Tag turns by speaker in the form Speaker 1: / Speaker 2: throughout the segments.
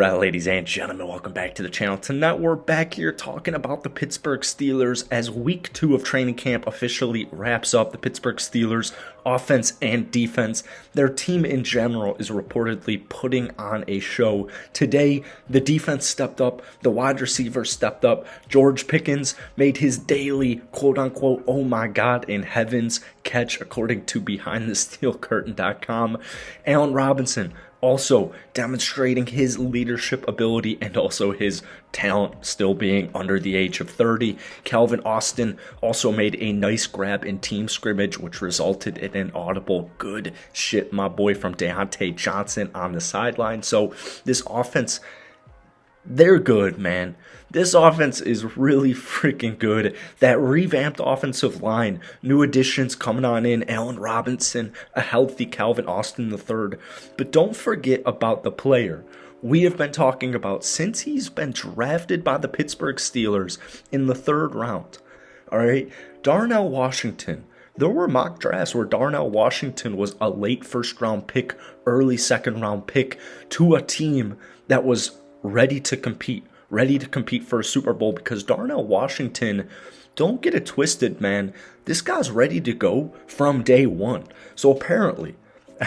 Speaker 1: Right, ladies and gentlemen, welcome back to the channel. Tonight we're back here talking about the Pittsburgh Steelers as week 2 of training camp officially wraps up. The Pittsburgh Steelers offense and defense, their team in general is reportedly putting on a show. Today, the defense stepped up, the wide receiver stepped up. George Pickens made his daily quote-unquote, oh my God, in heavens catch according to BehindTheSteelCurtain.com. Allen Robinson also demonstrating his leadership ability and also his talent, still being under the age of 30. Calvin Austin also made a nice grab in team scrimmage, which resulted in an audible good shit, my boy, from Deontay Johnson on the sideline. So this offense, they're good, man. This offense is really freaking good. That revamped offensive line, new additions coming on in, Allen Robinson, a healthy Calvin Austin III. But don't forget about the player we have been talking about since he's been drafted by the Pittsburgh Steelers in the 3rd round. All right, Darnell Washington. There were mock drafts where Darnell Washington was a late 1st round pick, early 2nd round pick to a team that was ready to compete for a Super Bowl, because Darnell Washington, don't get it twisted, man. This guy's ready to go from day one. So apparently,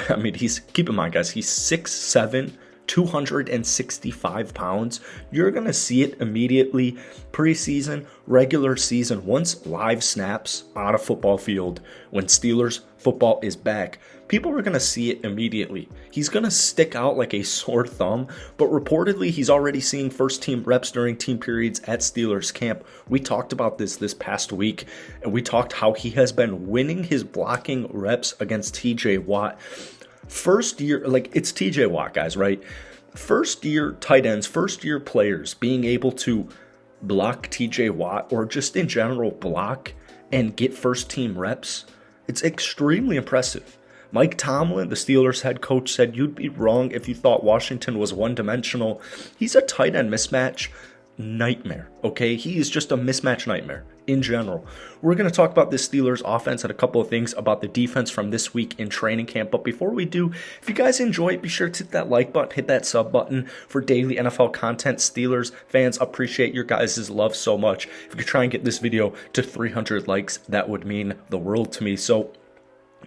Speaker 1: I mean, keep in mind, guys, he's 6'7", 265 pounds. You're going to see it immediately. Preseason, regular season, once live snaps on a football field, when Steelers football is back, people are going to see it immediately. He's going to stick out like a sore thumb, but reportedly he's already seeing first team reps during team periods at Steelers camp. We talked about this past week, and we talked how he has been winning his blocking reps against TJ Watt. First year, like, it's TJ Watt, guys, right? First year tight ends, first year players being able to block TJ Watt, or just in general block and get first team reps, it's extremely impressive. Mike Tomlin, the Steelers head coach, said you'd be wrong if you thought Washington was one-dimensional. He's a tight end mismatch nightmare, okay? He is just a mismatch nightmare in general. We're going to talk about this Steelers offense and a couple of things about the defense from this week in training camp. But before we do, if you guys enjoy it, be sure to hit that like button, hit that sub button for daily NFL content. Steelers fans, appreciate your guys' love so much. If you could try and get this video to 300 likes, that would mean the world to me. So,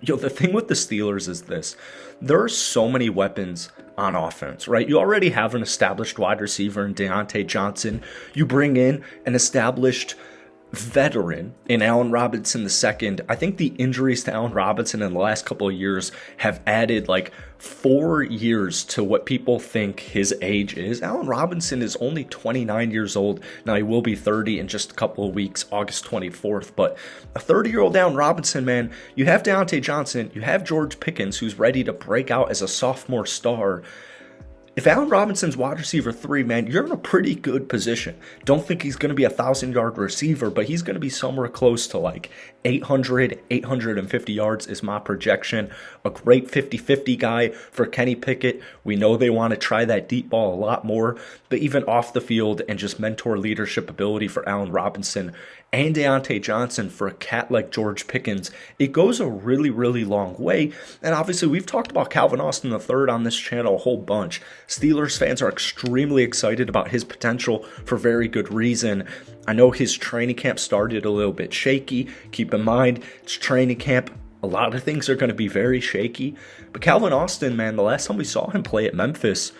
Speaker 1: the thing with the Steelers is this. There are so many weapons on offense, right? You already have an established wide receiver in Deontay Johnson. You bring in an established veteran in Allen Robinson II. I think the injuries to Allen Robinson in the last couple of years have added like 4 years to what people think his age is. Allen Robinson is only 29 years old. Now, he will be 30 in just a couple of weeks, August 24th. But a 30-year-old Allen Robinson, man, you have Deontay Johnson, you have George Pickens, who's ready to break out as a sophomore star. If Allen Robinson's wide receiver 3, man, you're in a pretty good position. Don't think he's going to be a 1,000-yard receiver, but he's going to be somewhere close to like 800, 850 yards is my projection. A great 50-50 guy for Kenny Pickett. We know they want to try that deep ball a lot more, but even off the field and just mentor leadership ability for Allen Robinson and Deontay Johnson for a cat like George Pickens, it goes a really, really long way. And obviously, we've talked about Calvin Austin III on this channel a whole bunch. Steelers fans are extremely excited about his potential for very good reason. I know his training camp started a little bit shaky. Keep in mind, it's training camp. A lot of things are going to be very shaky. But Calvin Austin, man, the last time we saw him play at Memphis,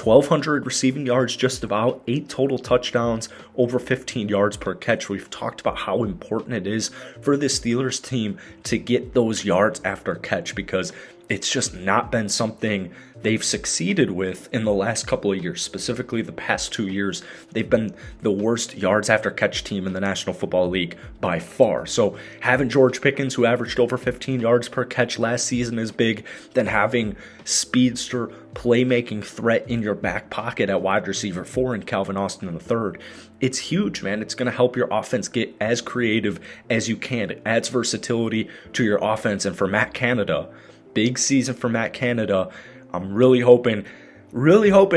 Speaker 1: 1,200 receiving yards, just about 8 total touchdowns, over 15 yards per catch. We've talked about how important it is for this Steelers team to get those yards after catch, because it's just not been something they've succeeded with in the last couple of years. Specifically, the past 2 years, they've been the worst yards after catch team in the National Football League by far. So having George Pickens, who averaged over 15 yards per catch last season, is big. Then having speedster playmaking threat in your back pocket at wide receiver 4 in Calvin Austin III, it's huge, man. It's going to help your offense get as creative as you can. It adds versatility to your offense. And for Matt Canada, big season for Matt Canada. I'm really hoping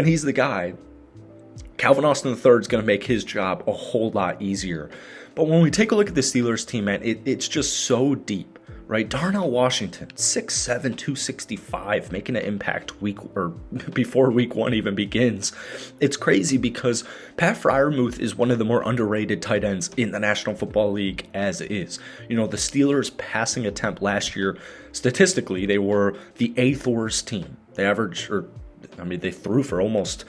Speaker 1: he's the guy. Calvin Austin III is going to make his job a whole lot easier. But when we take a look at the Steelers team, man, it's just so deep, right? Darnell Washington, 6'7", 265, making an impact before week one even begins. It's crazy because Pat Freiermuth is one of the more underrated tight ends in the National Football League as is. The Steelers' passing attempt last year, statistically, they were the 8th worst team. They threw for almost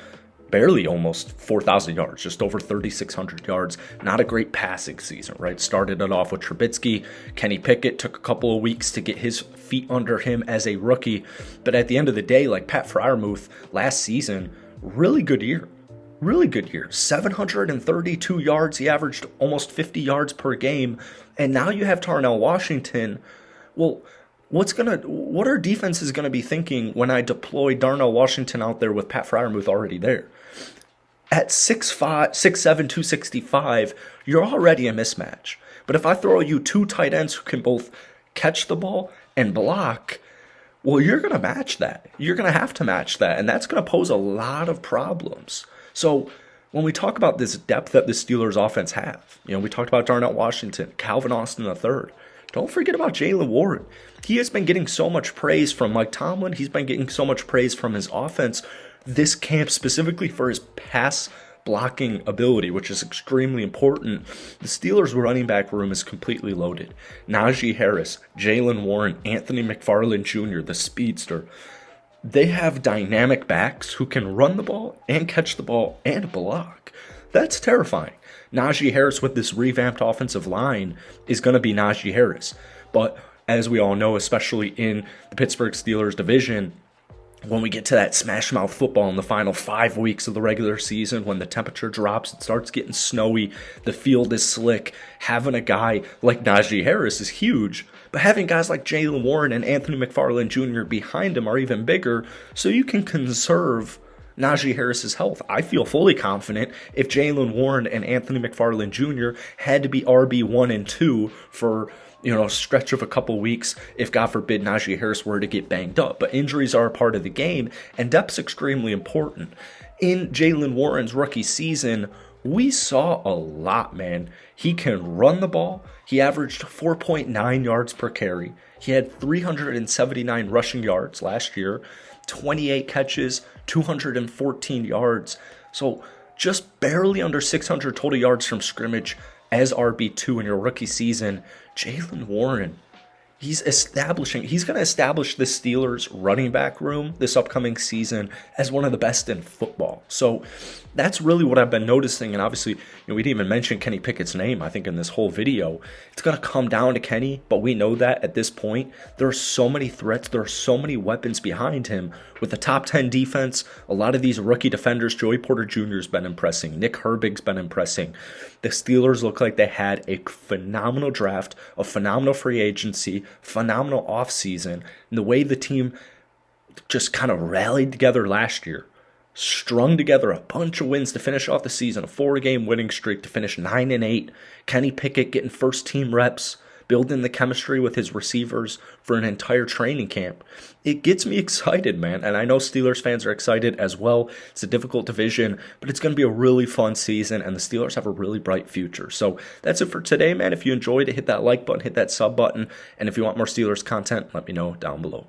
Speaker 1: 4,000 yards, just over 3,600 yards. Not a great passing season, right? Started it off with Trubisky. Kenny Pickett took a couple of weeks to get his feet under him as a rookie. But at the end of the day, like Pat Freiermuth last season, really good year. 732 yards. He averaged almost 50 yards per game. And now you have Darnell Washington. Well, what are defenses going to be thinking when I deploy Darnell Washington out there with Pat Freiermuth already there? At 6'5", 6'7", 265, you're already a mismatch. But if I throw you two tight ends who can both catch the ball and block, well, you're going to match that. You're going to have to match that, and that's going to pose a lot of problems. So when we talk about this depth that the Steelers offense have, we talked about Darnell Washington, Calvin Austin III. Don't forget about Jaylen Warren. He has been getting so much praise from Mike Tomlin. He's been getting so much praise from his offense this camp, specifically for his pass blocking ability, which is extremely important. The Steelers' running back room is completely loaded. Najee Harris, Jaylen Warren, Anthony McFarland Jr., the speedster. They have dynamic backs who can run the ball and catch the ball and block. That's terrifying. Najee Harris with this revamped offensive line is going to be Najee Harris. But as we all know, especially in the Pittsburgh Steelers division, when we get to that smash mouth football in the final 5 weeks of the regular season, when the temperature drops, it starts getting snowy, the field is slick, having a guy like Najee Harris is huge, but having guys like Jaylen Warren and Anthony McFarland Jr. behind him are even bigger, so you can conserve Najee Harris's health. I feel fully confident if Jaylen Warren and Anthony McFarland Jr. had to be RB1 and 2 for a stretch of a couple weeks if, God forbid, Najee Harris were to get banged up. But injuries are a part of the game, and depth's extremely important. In Jaylen Warren's rookie season, we saw a lot, man. He can run the ball. He averaged 4.9 yards per carry. He had 379 rushing yards last year, 28 catches, 214 yards. So just barely under 600 total yards from scrimmage as RB2 in your rookie season. Jaylen Warren, he's going to establish the Steelers running back room this upcoming season as one of the best in football. So that's really what I've been noticing. And obviously, we didn't even mention Kenny Pickett's name, I think, in this whole video. It's going to come down to Kenny, but we know that at this point, there are so many threats. There are so many weapons behind him. With the top 10 defense, a lot of these rookie defenders, Joey Porter Jr. has been impressing. Nick Herbig's been impressing. The Steelers look like they had a phenomenal draft, a phenomenal free agency, phenomenal offseason. And the way the team just kind of rallied together last year, strung together a bunch of wins to finish off the season, a 4-game winning streak to finish 9-8. Kenny Pickett getting first-team reps, building the chemistry with his receivers for an entire training camp. It gets me excited, man, and I know Steelers fans are excited as well. It's a difficult division, but it's going to be a really fun season, and the Steelers have a really bright future. So that's it for today, man. If you enjoyed it, hit that like button, hit that sub button, and if you want more Steelers content, let me know down below.